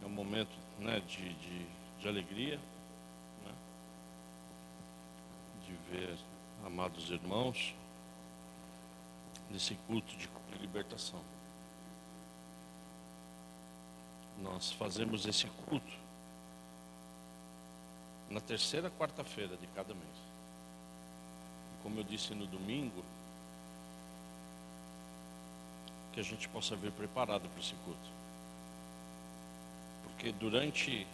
um momento, né, de alegria, né, de ver amados irmãos nesse culto de libertação. Nós fazemos esse culto na terceira quarta-feira de cada mês. Como eu disse no domingo, que a gente possa vir preparado para esse culto. Porque durante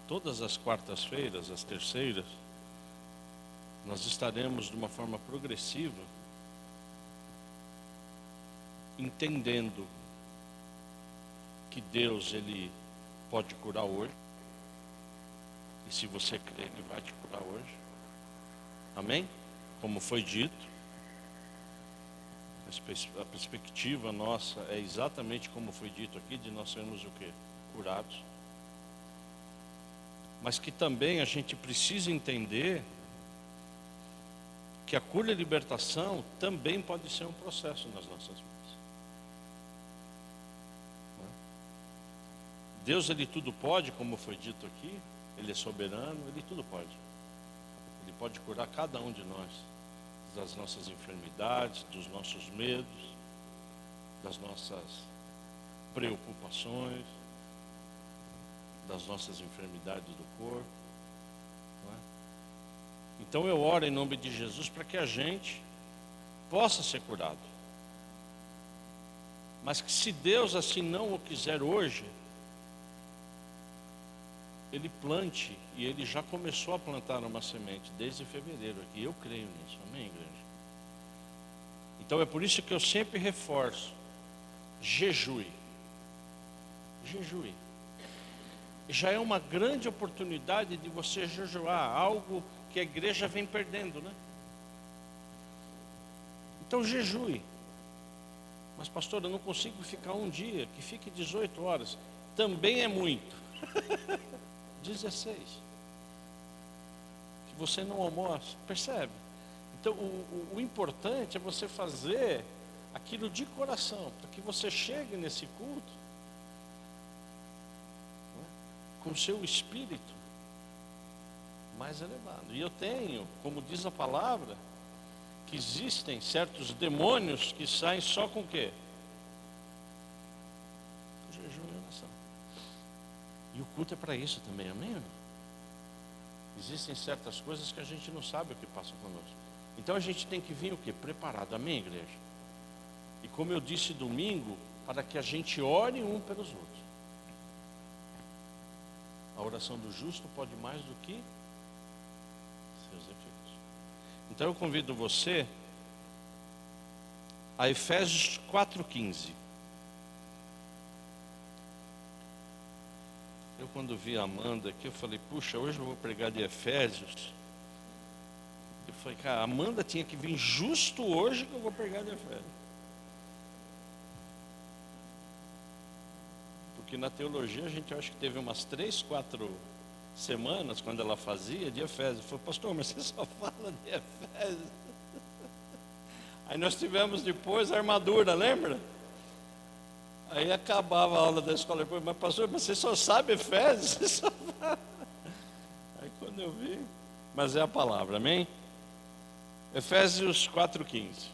todas as quartas-feiras, as terceiras, nós estaremos de uma forma progressiva entendendo que Deus, Ele pode curar hoje. E se você crer, Ele vai te curar hoje. Amém? Como foi dito, a perspectiva nossa é exatamente como foi dito aqui, de nós sermos o quê? Curados. Mas que também a gente precisa entender que a cura e a libertação também pode ser um processo nas nossas vidas. Deus, Ele tudo pode, como foi dito aqui, Ele é soberano, Ele tudo pode. Ele pode curar cada um de nós, das nossas enfermidades, dos nossos medos, das nossas preocupações, das nossas enfermidades do corpo. Não é? Então eu oro em nome de Jesus para que a gente possa ser curado. Mas que se Deus assim não o quiser hoje, Ele plante, e Ele já começou a plantar uma semente desde fevereiro aqui. Eu creio nisso, amém, igreja? Então é por isso que eu sempre reforço: jejue. Jejue. Já é uma grande oportunidade de você jejuar, algo que a igreja vem perdendo, né? Então jejue. Mas pastor, eu não consigo ficar um dia, que fique 18 horas. Também é muito. 16. Que você não almoça, percebe? Então o importante é você fazer aquilo de coração, para que você chegue nesse culto, né, com o seu espírito mais elevado. E eu tenho, como diz a palavra, que existem certos demônios que saem só com o quê? Com jejum e oração. E o culto é para isso também, amém ou não? Existem certas coisas que a gente não sabe o que passa conosco. Então a gente tem que vir o quê? Preparado, amém, igreja? E como eu disse domingo, para que a gente ore um pelos outros. A oração do justo pode mais do que seus efeitos. Então eu convido você a Efésios 4,15. Eu quando vi a Amanda aqui, eu falei, puxa, hoje eu vou pregar de Efésios. Eu falei, cara, a Amanda tinha que vir justo hoje que eu vou pregar de Efésios. Porque na teologia a gente acha que teve umas 3, 4 semanas, quando ela fazia, de Efésios. Eu falei, pastor, mas você só fala de Efésios. Aí nós tivemos depois a armadura, lembra? Aí acabava a aula da escola, depois, mas pastor, mas você só sabe Efésios? Você só fala. Aí quando eu vi, mas é a palavra, amém? Efésios 4,15.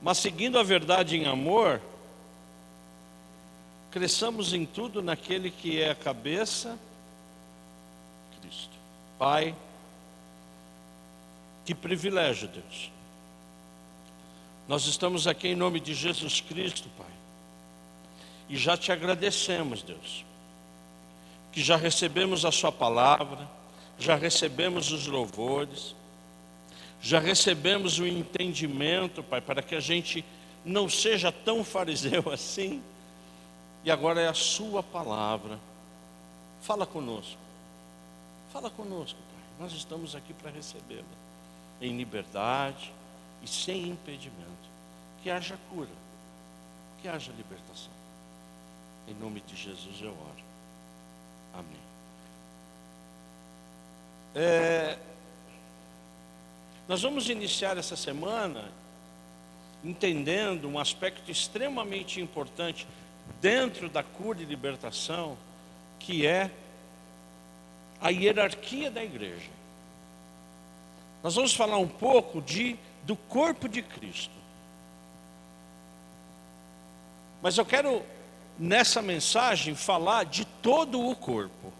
Mas seguindo a verdade em amor, cresçamos em tudo naquele que é a cabeça, Cristo. Pai, que privilégio, Deus. Nós estamos aqui em nome de Jesus Cristo, Pai. E já te agradecemos, Deus, que já recebemos a sua palavra, já recebemos os louvores, já recebemos o entendimento, Pai, para que a gente não seja tão fariseu assim. E agora é a sua palavra. Fala conosco. Fala conosco, Pai. Nós estamos aqui para recebê-la em liberdade e sem impedimento. Que haja cura, que haja libertação. Em nome de Jesus eu oro. Amém. Nós vamos iniciar essa semana entendendo um aspecto extremamente importante dentro da cura e libertação, que é a hierarquia da igreja. Nós vamos falar um pouco do corpo de Cristo. Mas eu quero, nessa mensagem, falar de todo o corpo.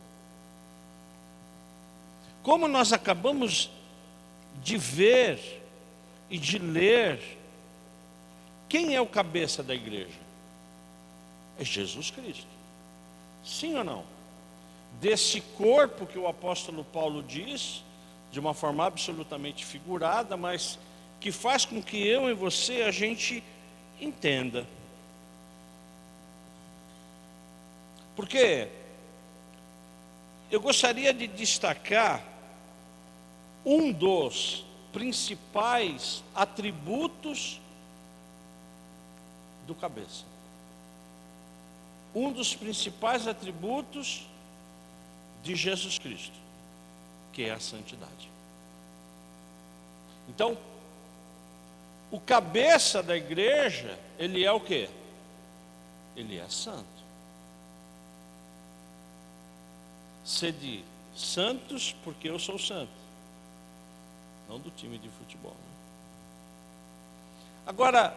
Como nós acabamos de ver e de ler, quem é o cabeça da igreja? É Jesus Cristo. Sim ou não? Desse corpo que o apóstolo Paulo diz, de uma forma absolutamente figurada, mas que faz com que eu e você, a gente entenda. Porque eu gostaria de destacar um dos principais atributos do cabeça. Um dos principais atributos de Jesus Cristo, que é a santidade. Então, o cabeça da igreja, ele é o quê? Ele é santo. Sede santos, porque eu sou santo. Não do time de futebol, né? Agora,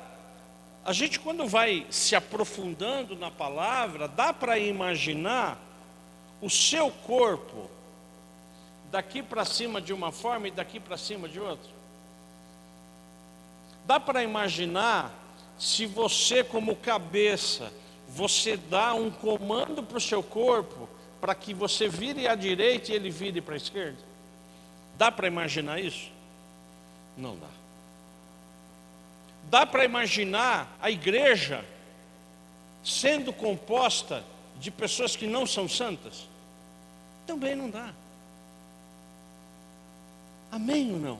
a gente quando vai se aprofundando na palavra, dá para imaginar o seu corpo daqui para cima de uma forma e daqui para cima de outra? Dá para imaginar se você, como cabeça, você dá um comando para o seu corpo para que você vire à direita e ele vire para a esquerda? Dá para imaginar isso? Não dá. Dá para imaginar a igreja sendo composta de pessoas que não são santas? Também não dá. Amém ou não?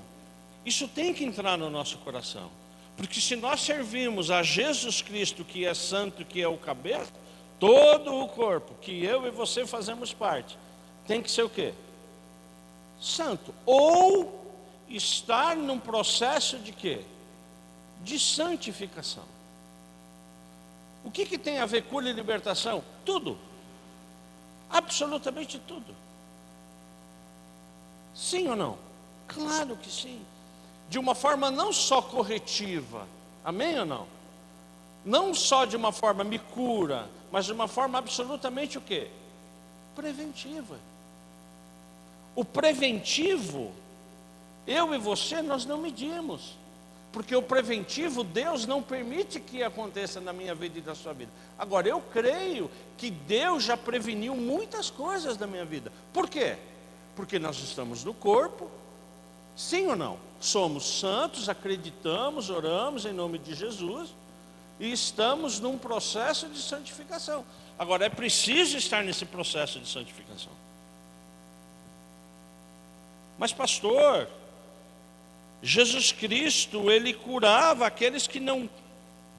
Isso tem que entrar no nosso coração. Porque se nós servimos a Jesus Cristo, que é santo, que é o cabeça, todo o corpo, que eu e você fazemos parte, tem que ser o quê? Santo. Ou estar num processo de quê? De santificação. O que tem a ver com cura e libertação? Tudo. Absolutamente tudo. Sim ou não? Claro que sim. De uma forma não só corretiva, amém ou não? Não só de uma forma me cura, mas de uma forma absolutamente o quê? Preventiva. O preventivo, eu e você, nós não medimos. Porque o preventivo, Deus não permite que aconteça na minha vida e na sua vida. Agora, eu creio que Deus já preveniu muitas coisas da minha vida. Por quê? Porque nós estamos no corpo, sim ou não? Somos santos, acreditamos, oramos em nome de Jesus e estamos num processo de santificação. Agora, é preciso estar nesse processo de santificação. Mas, pastor, Jesus Cristo, ele curava aqueles que não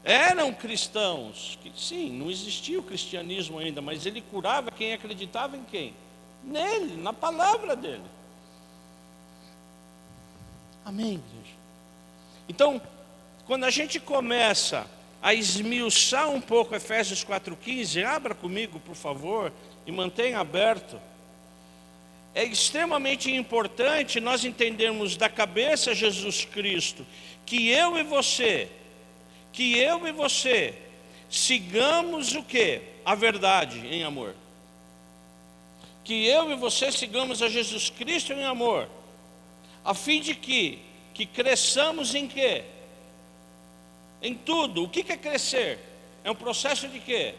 eram cristãos. Sim, não existia o cristianismo ainda, mas ele curava quem acreditava em quem? Nele, na palavra dele. Amém, igreja? Então, quando a gente começa a esmiuçar um pouco Efésios 4,15, abra comigo, por favor, e mantenha aberto. É extremamente importante nós entendermos da cabeça Jesus Cristo, que eu e você, sigamos o quê? A verdade em amor. Que eu e você sigamos a Jesus Cristo em amor, a fim de que cresçamos em quê? Em tudo. O que é crescer? É um processo de quê?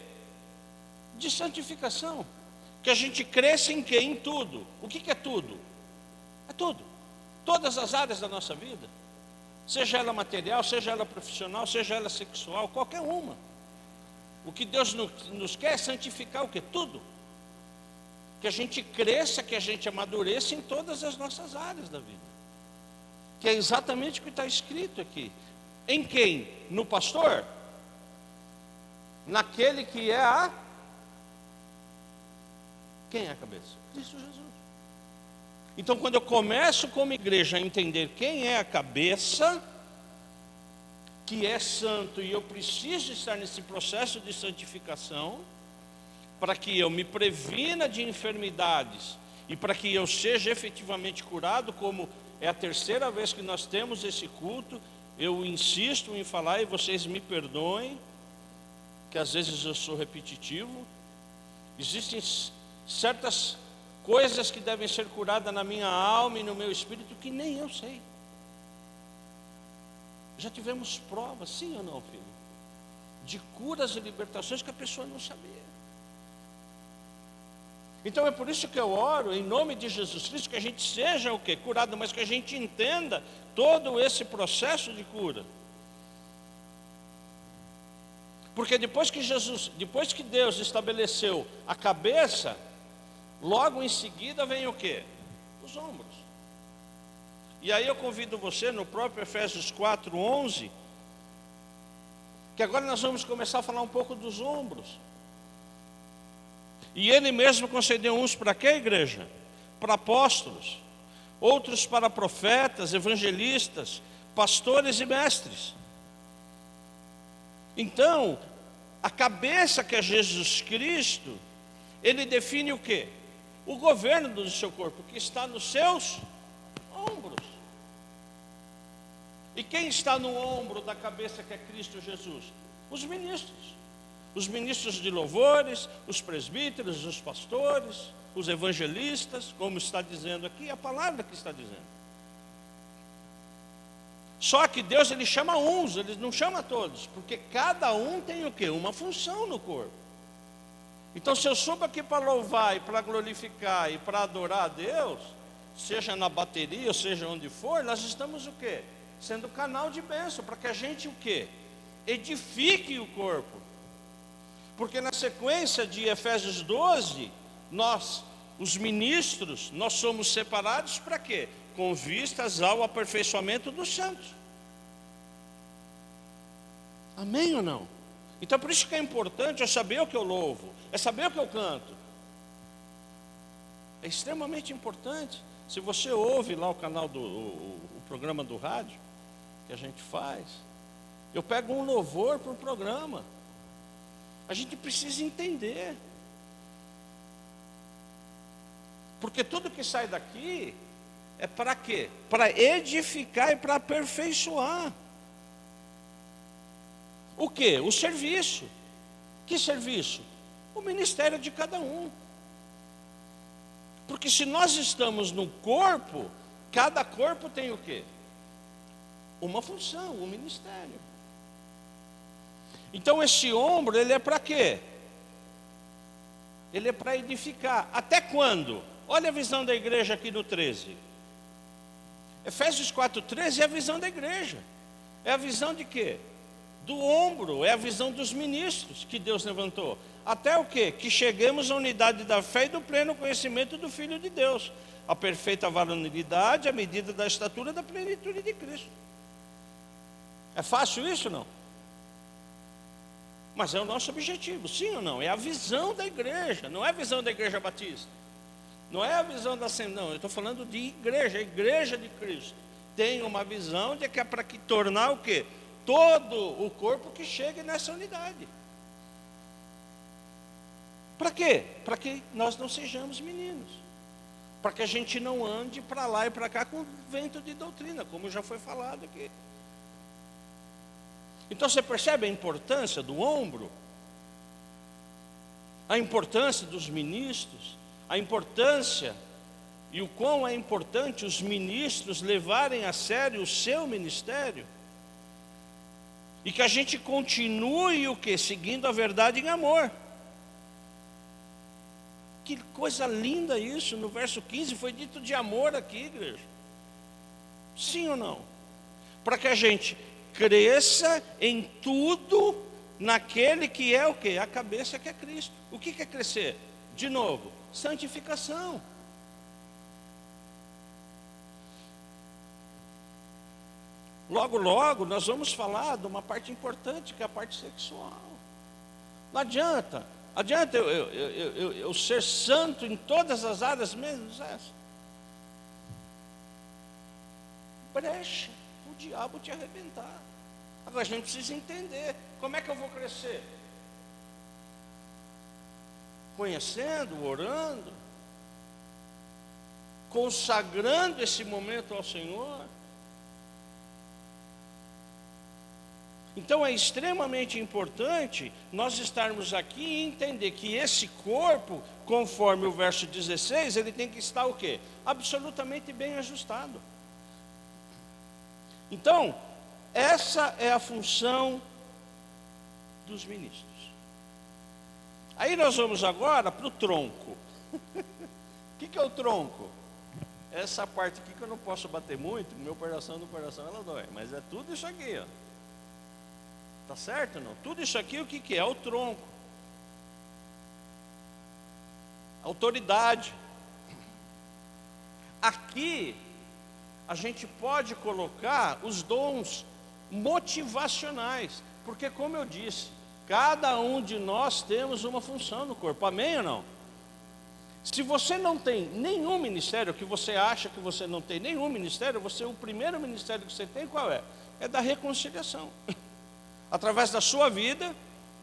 De santificação. Que a gente cresça em quê? Em tudo. O que é tudo? É tudo. Todas as áreas da nossa vida. Seja ela material, seja ela profissional, seja ela sexual, qualquer uma. O que Deus nos quer é santificar o quê? Tudo. Que a gente cresça, que a gente amadureça em todas as nossas áreas da vida. Que é exatamente o que está escrito aqui. Em quem? No pastor? Naquele que é Quem é a cabeça? Cristo Jesus. Então, quando eu começo como igreja a entender quem é a cabeça, que é santo, e eu preciso estar nesse processo de santificação, para que eu me previna de enfermidades e para que eu seja efetivamente curado, como é a terceira vez que nós temos esse culto. Eu insisto em falar, e vocês me perdoem, que às vezes eu sou repetitivo. Existem certas coisas que devem ser curadas na minha alma e no meu espírito que nem eu sei. Já tivemos provas, sim ou não, filho? De curas e libertações que a pessoa não sabia. Então é por isso que eu oro, em nome de Jesus Cristo, que a gente seja o quê? Curado, mas que a gente entenda todo esse processo de cura. Porque depois que Deus estabeleceu a cabeça, logo em seguida vem o quê? Os ombros. E aí eu convido você, no próprio Efésios 4:11, que agora nós vamos começar a falar um pouco dos ombros. E Ele mesmo concedeu uns para quê, igreja? Para apóstolos, outros para profetas, evangelistas, pastores e mestres. Então, a cabeça que é Jesus Cristo, Ele define o quê? O governo do seu corpo, que está nos seus ombros. E quem está no ombro da cabeça que é Cristo Jesus? Os ministros. Os ministros de louvores, os presbíteros, os pastores, os evangelistas, como está dizendo aqui, a palavra que está dizendo. Só que Deus, Ele chama uns, Ele não chama todos, porque cada um tem o quê? Uma função no corpo. Então, se eu subo aqui para louvar e para glorificar e para adorar a Deus, seja na bateria, ou seja onde for, nós estamos o quê? Sendo canal de bênção, para que a gente o quê? Edifique o corpo. Porque na sequência de Efésios 12, nós, os ministros, nós somos separados para quê? Com vistas ao aperfeiçoamento dos santos. Amém ou não? Então por isso que é importante eu saber o que eu louvo, é saber o que eu canto. É extremamente importante. Se você ouve lá o canal o programa do rádio que a gente faz, eu pego um louvor para o programa. A gente precisa entender. Porque tudo que sai daqui é para quê? Para edificar e para aperfeiçoar. O quê? O serviço. Que serviço? O ministério de cada um. Porque se nós estamos no corpo, cada corpo tem o quê? Uma função, um ministério. Então esse ombro, ele é para quê? Ele é para edificar. Até quando? Olha a visão da igreja aqui no 13. Efésios 4:13 é a visão da igreja. É a visão de quê? Do ombro, é a visão dos ministros que Deus levantou. Até o quê? Que cheguemos à unidade da fé e do pleno conhecimento do Filho de Deus. A perfeita varonilidade, à medida da estatura da plenitude de Cristo. É fácil isso, não? Mas é o nosso objetivo, sim ou não? É a visão da igreja, não é a visão da igreja batista. Não é a visão da Assembleia, não, eu estou falando de igreja, a igreja de Cristo. Tem uma visão de que é para que tornar o quê? Todo o corpo que chegue nessa unidade. Para quê? Para que nós não sejamos meninos. Para que a gente não ande para lá e para cá com vento de doutrina, como já foi falado aqui. Então você percebe a importância do ombro? A importância dos ministros? A importância e o quão é importante os ministros levarem a sério o seu ministério? E que a gente continue o quê? Seguindo a verdade em amor. Que coisa linda isso, no verso 15 foi dito de amor aqui, igreja. Sim ou não? Para que a gente cresça em tudo naquele que é o quê? A cabeça que é Cristo. O que é crescer? De novo, santificação. Logo, logo, nós vamos falar de uma parte importante, que é a parte sexual. Não adianta eu ser santo em todas as áreas, menos essa. Brecha, o diabo te arrebentar. Agora a gente precisa entender, como é que eu vou crescer? conhecendo, orando, consagrando esse momento ao Senhor. Então é extremamente importante nós estarmos aqui e entender que esse corpo, conforme o verso 16, ele tem que estar o quê? Absolutamente bem ajustado. Então, essa é a função dos ministros. Aí nós vamos agora para o tronco. O que é o tronco? Essa parte aqui que eu não posso bater muito, meu coração no coração ela dói, mas é tudo isso aqui, ó. Tá certo ou não? Tudo isso aqui o que é? É o tronco. Autoridade. Aqui a gente pode colocar os dons motivacionais, porque como eu disse, cada um de nós temos uma função no corpo, amém ou não? Se você não tem nenhum ministério, que você acha que você não tem nenhum ministério, o primeiro ministério que você tem qual é? É da reconciliação. Através da sua vida,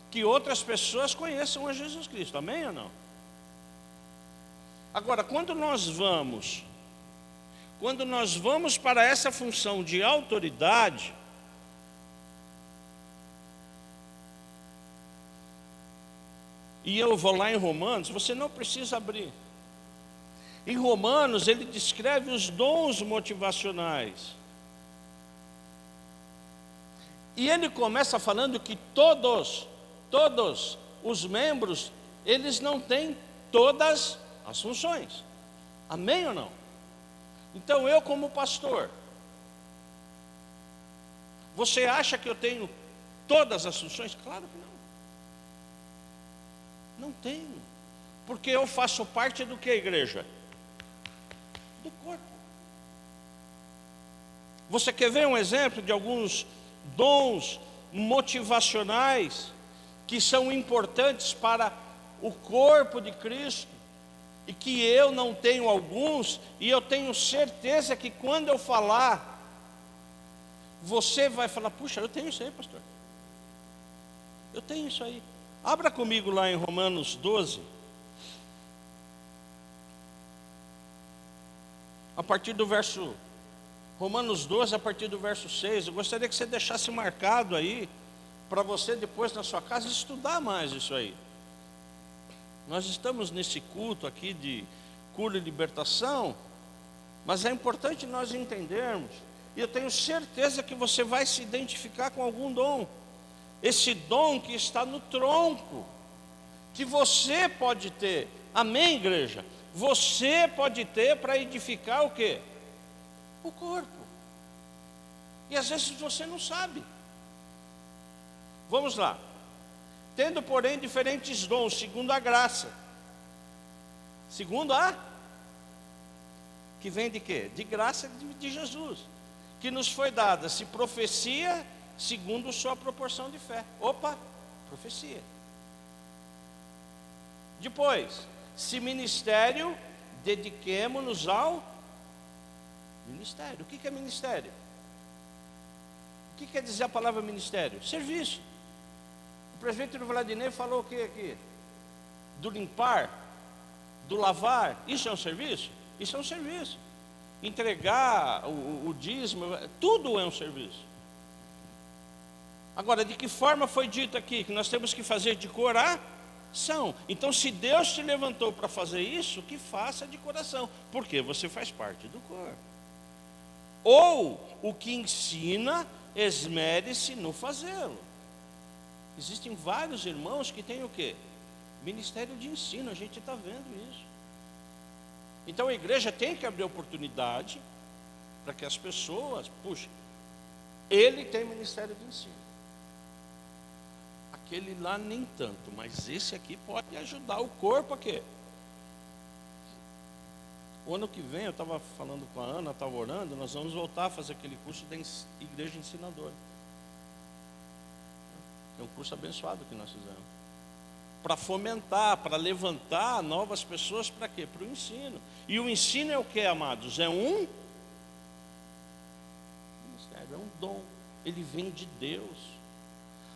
que outras pessoas conheçam a Jesus Cristo, amém ou não? Agora, quando nós vamos para essa função de autoridade, e eu vou lá em Romanos, você não precisa abrir. Em Romanos, ele descreve os dons motivacionais. E ele começa falando que todos os membros, eles não têm todas as funções. Amém ou não? Então eu como pastor, você acha que eu tenho todas as funções? Claro que não. Não tenho. Porque eu faço parte do que, igreja? Do corpo. Você quer ver um exemplo de alguns dons motivacionais que são importantes para o corpo de Cristo e que eu não tenho alguns, e eu tenho certeza que quando eu falar, você vai falar: puxa, eu tenho isso aí, pastor, eu tenho isso aí. Abra comigo lá em Romanos 12, a partir do verso Romanos 12, a partir do verso 6, eu gostaria que você deixasse marcado aí, para você depois na sua casa estudar mais isso aí. Nós estamos nesse culto aqui de cura e libertação, mas é importante nós entendermos, e eu tenho certeza que você vai se identificar com algum dom, esse dom que está no tronco, que você pode ter, amém, igreja? Você pode ter para edificar o quê? O corpo. E às vezes você não sabe. Vamos lá. Tendo, porém, diferentes dons, segundo a graça. Segundo a? Que vem de quê? De graça de Jesus. Que nos foi dada, se profecia, segundo sua proporção de fé. Opa, profecia. Depois, se ministério, dediquemo-nos ao ministério. O que é ministério? O que quer dizer a palavra ministério? Serviço. O presbítero Vladimir falou o que aqui? Do limpar, do lavar. Isso é um serviço? Isso é um serviço. Entregar o dízimo, tudo é um serviço. Agora, de que forma foi dito aqui? Que nós temos que fazer de coração. Então, se Deus te levantou para fazer isso, que faça de coração. Porque você faz parte do corpo. Ou o que ensina, esmere-se no fazê-lo. Existem vários irmãos que têm o quê? Ministério de ensino, a gente está vendo isso. Então a igreja tem que abrir oportunidade para que as pessoas, puxa, ele tem ministério de ensino. Aquele lá nem tanto, mas esse aqui pode ajudar o corpo a quê? O ano que vem, eu estava falando com a Ana, estava orando, nós vamos voltar a fazer aquele curso da igreja ensinadora. É um curso abençoado que nós fizemos. Para fomentar, para levantar novas pessoas, para quê? Para o ensino. E o ensino é o que, amados? É um ministério, é um dom. Ele vem de Deus.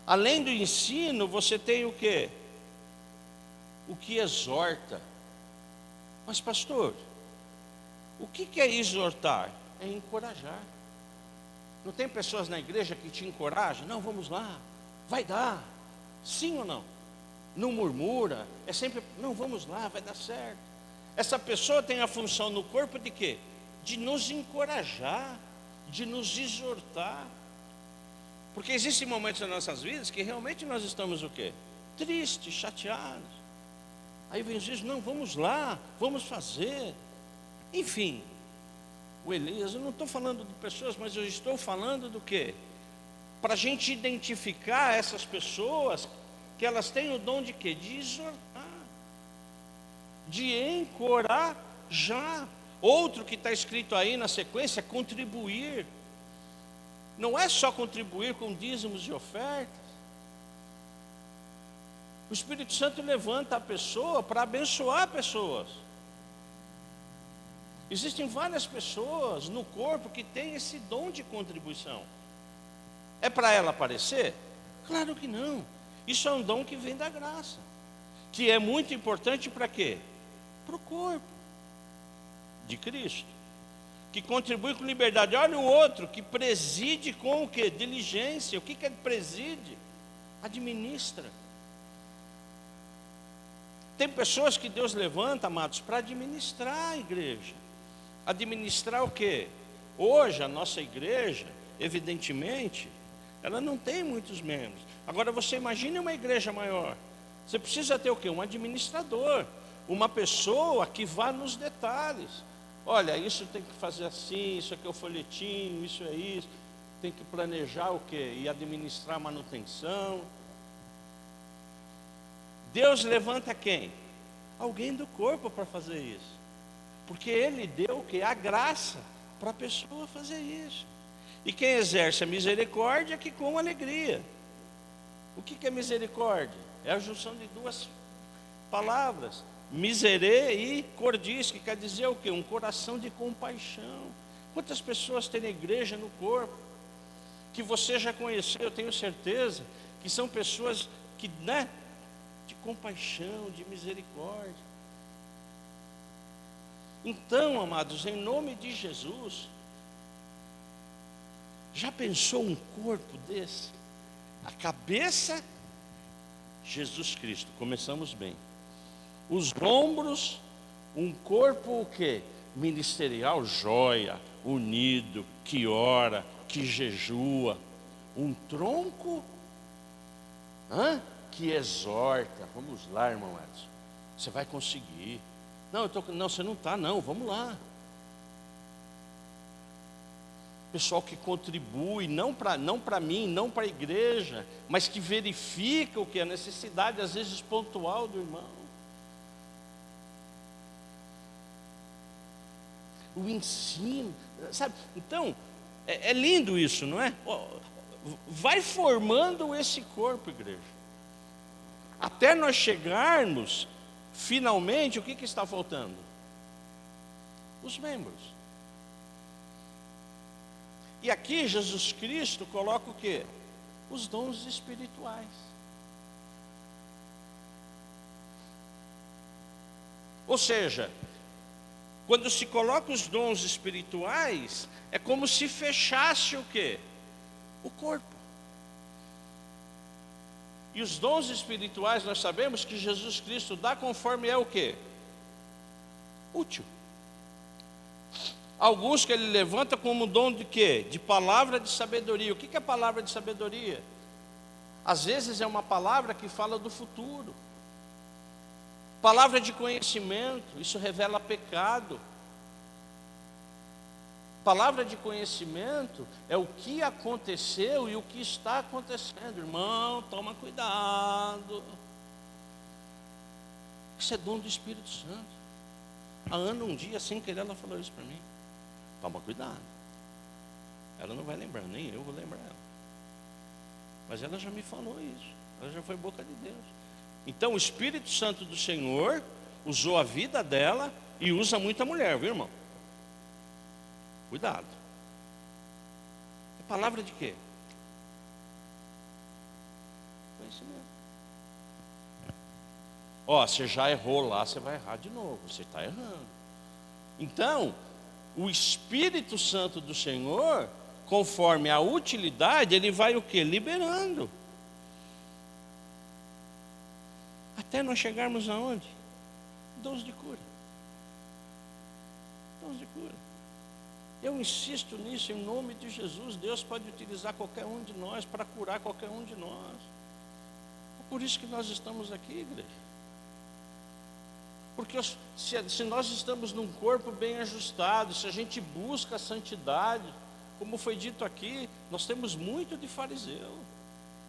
Além do ensino, você tem o quê? o que exorta. Mas pastor, o que é exortar? É encorajar. Não tem pessoas na igreja que te encorajam? Não, vamos lá, vai dar. Sim ou não? Não murmura, é sempre, não, vamos lá, vai dar certo. Essa pessoa tem a função no corpo de quê? De nos encorajar, de nos exortar. Porque existem momentos nas nossas vidas que realmente nós estamos o quê? Tristes, chateados. Aí vem Jesus, não, vamos lá, vamos fazer. Enfim, o Elias, eu não estou falando de pessoas, mas eu estou falando do quê? Para a gente identificar essas pessoas, que elas têm o dom de quê? De exortar, de encorajar. Outro que está escrito aí na sequência é contribuir. Não é só contribuir com dízimos e ofertas. O Espírito Santo levanta a pessoa para abençoar pessoas. Existem várias pessoas no corpo que têm esse dom de contribuição. É para ela aparecer? Claro que não. Isso é um dom que vem da graça, que é muito importante para quê? Para o corpo de Cristo, que contribui com liberdade. Olha o outro, que preside com o quê? Diligência. O que é preside? Administra. Tem pessoas que Deus levanta, amados, para administrar a igreja. Administrar o quê? Hoje a nossa igreja, evidentemente, ela não tem muitos membros. Agora você imagine uma igreja maior. Você precisa ter o quê? Um administrador, uma pessoa que vá nos detalhes. Olha, isso tem que fazer assim, isso aqui é o folhetinho, isso é isso. Tem que planejar o quê? E administrar a manutenção. Deus levanta quem? Alguém do corpo para fazer isso. Porque Ele deu o quê? A graça para a pessoa fazer isso. E quem exerce a misericórdia que com alegria. O que é misericórdia? É a junção de duas palavras. Miserê e cordis, que quer dizer o quê? Um coração de compaixão. Quantas pessoas tem na igreja no corpo? Que você já conheceu, eu tenho certeza, que são pessoas que, né? De compaixão, de misericórdia. Então, amados, em nome de Jesus, já pensou um corpo desse? A cabeça, Jesus Cristo, começamos bem. Os ombros, um corpo o quê? Ministerial, joia, unido, que ora, que jejua. Um tronco, que exorta. Vamos lá, irmão Edson, você vai conseguir. Não, não, você não está, não, vamos lá. Pessoal que contribui, não para mim, não para a igreja, mas que verifica o que é a necessidade, às vezes pontual do irmão. O ensino, sabe? Então, é lindo isso, não é? Vai formando esse corpo, igreja. Até nós chegarmos, finalmente, o que está faltando? Os membros. E aqui Jesus Cristo coloca o quê? Os dons espirituais. Ou seja, quando se coloca os dons espirituais, é como se fechasse o quê? O corpo. E os dons espirituais nós sabemos que Jesus Cristo dá conforme é o quê? Útil. Alguns que ele levanta como dom de quê? De palavra de sabedoria. O que é palavra de sabedoria? Às vezes é uma palavra que fala do futuro. Palavra de conhecimento, isso revela pecado. Palavra de conhecimento é o que aconteceu e o que está acontecendo. Irmão, toma cuidado. Isso é dom do Espírito Santo. A Ana um dia, sem querer, ela falou isso para mim. Toma cuidado. Ela não vai lembrar, nem eu vou lembrar ela. Mas ela já me falou isso. Ela já foi boca de Deus. Então o Espírito Santo do Senhor usou a vida dela e usa muita mulher, viu, irmão? Cuidado. É palavra de quê? Conhecimento. Ó, você já errou lá, você vai errar de novo, você está errando. Então, o Espírito Santo do Senhor, conforme a utilidade, ele vai o quê? Liberando. Até nós chegarmos aonde? Dons de cura. Dons de cura. Eu insisto nisso em nome de Jesus. Deus pode utilizar qualquer um de nós para curar qualquer um de nós. É por isso que nós estamos aqui, igreja. Porque se nós estamos num corpo bem ajustado, se a gente busca a santidade, como foi dito aqui, nós temos muito de fariseu.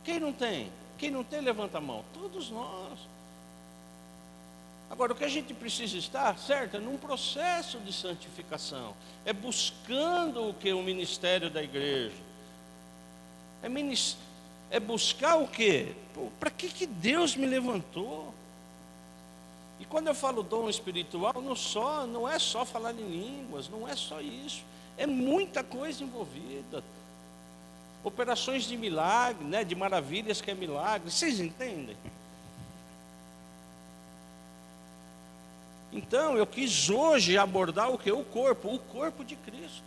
Quem não tem? Quem não tem, levanta a mão. Todos nós. Agora, o que a gente precisa estar, certo? É num processo de santificação. É buscando o que? O ministério da igreja. É buscar o quê? Para que Deus me levantou? E quando eu falo dom espiritual, não é só falar em línguas, não é só isso. É muita coisa envolvida. Operações de milagre, né, de maravilhas que é milagre. Vocês entendem? Então, eu quis hoje abordar o que? O corpo de Cristo.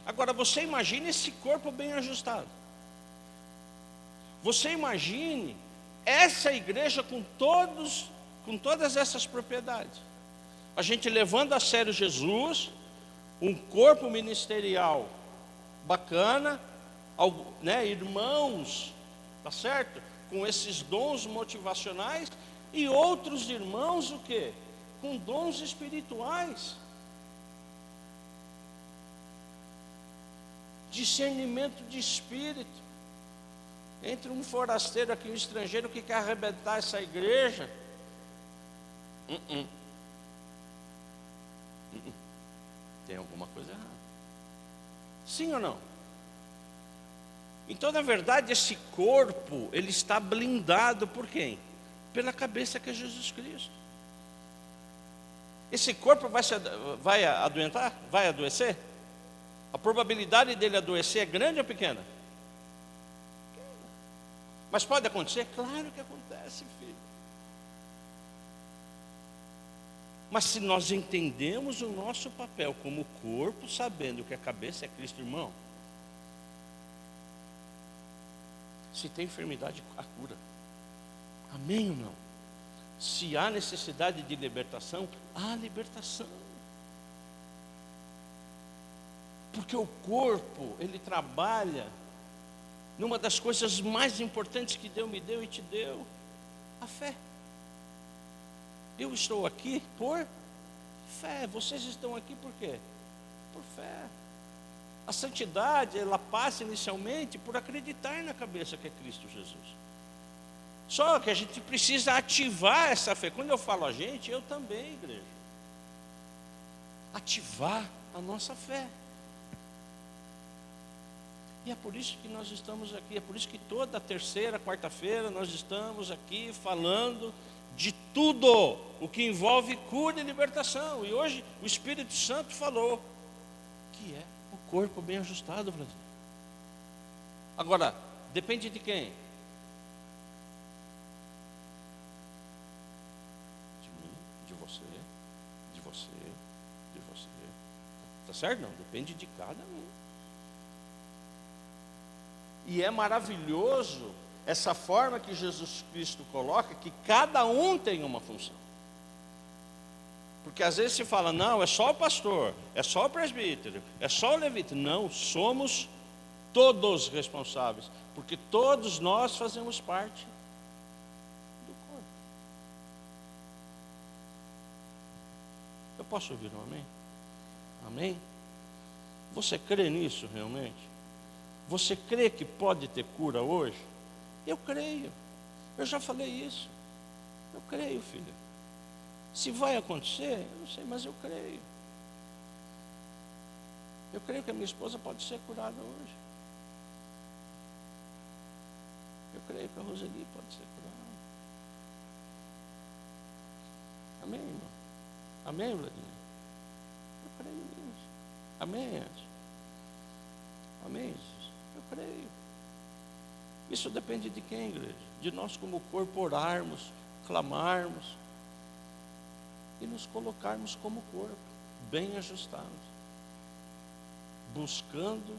Agora, você imagine esse corpo bem ajustado. Você imagine essa igreja com todas essas propriedades. A gente levando a sério Jesus, um corpo ministerial bacana, né, irmãos, tá certo? Com esses dons motivacionais e outros irmãos o quê? Com dons espirituais. Discernimento de espírito. Entre um forasteiro aqui, um estrangeiro que quer arrebentar essa igreja. Tem alguma coisa errada. Sim ou não? Então, na verdade, esse corpo, ele está blindado por quem? Pela cabeça que é Jesus Cristo. Esse corpo vai adoentar? Vai adoecer? A probabilidade dele adoecer é grande ou pequena? Mas pode acontecer? Claro que acontece, filho. Mas se nós entendemos o nosso papel como corpo, sabendo que a cabeça é Cristo, irmão, se tem enfermidade, a cura. Amém ou não? Se há necessidade de libertação, há libertação. Porque o corpo, ele trabalha numa das coisas mais importantes que Deus me deu e te deu, a fé. Eu estou aqui por fé. Vocês estão aqui por quê? Por fé. A santidade, ela passa inicialmente por acreditar na cabeça que é Cristo Jesus. Só que a gente precisa ativar essa fé. Quando eu falo a gente, eu também, igreja. Ativar a nossa fé. E é por isso que nós estamos aqui. É por isso que toda terceira, quarta-feira nós estamos aqui falando de tudo o que envolve cura e libertação. E hoje o Espírito Santo falou que é o corpo bem ajustado, Brasil. Agora, depende de quem? De mim, de você, de você, de você. Tá certo? Não, depende de cada um. E é maravilhoso essa forma que Jesus Cristo coloca, que cada um tem uma função. Porque às vezes se fala, não, é só o pastor, é só o presbítero, é só o levita. Não, somos todos responsáveis, porque todos nós fazemos parte do corpo. Eu posso ouvir um amém? Amém? Você crê nisso realmente? Você crê que pode ter cura hoje? Eu creio. Eu já falei isso. Eu creio, filho. Se vai acontecer, eu não sei, mas eu creio. Eu creio que a minha esposa pode ser curada hoje. Eu creio que a Roseli pode ser curada. Amém, irmão? Amém, Vladimir? Eu creio nisso. Amém, Antes? Amém, Jesus? Eu creio. Isso depende de quem, igreja? De nós como corpo orarmos, clamarmos, e nos colocarmos como corpo, bem ajustados, buscando